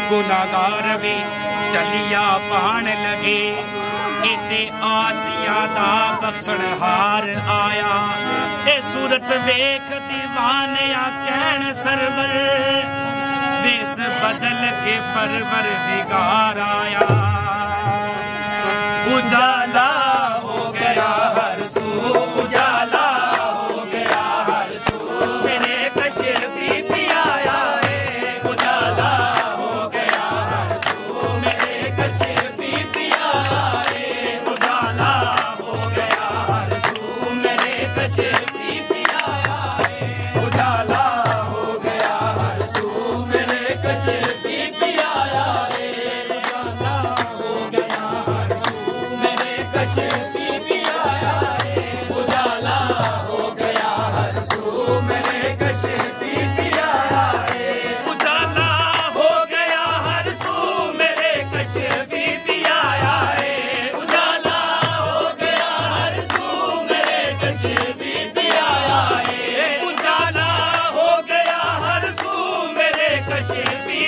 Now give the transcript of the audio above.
गुनाहगार भी चलिया पान लगे इते आसिया दा बख्शण हार आया। ए सूरत वेख दीवानिया कहन सरवर देश बदल के परवर दिगार आया। उजाला हो गया हर सू, उजाला हो गया हर सू, मेरे कशफी भी आया है। उजाला हो गया हर सू, मेरे कशफी भी आया है। उजाला हो गया हर सू, मेरे कशफी भी आया है। उजाला हो गया हर सू, मेरे कशफी भी आया है। उजाला हो गया हर सू, मेरे कशफी भी आया है। उजाला हो गया हर सू, मेरे कशफी भी आया है। उजाला हो गया हर सू, मेरे कशफी भी आया है। उजाला हो गया हर सू, मेरे कशफी भी आया है। उजाला हो गया हर सू, मेरे कशफी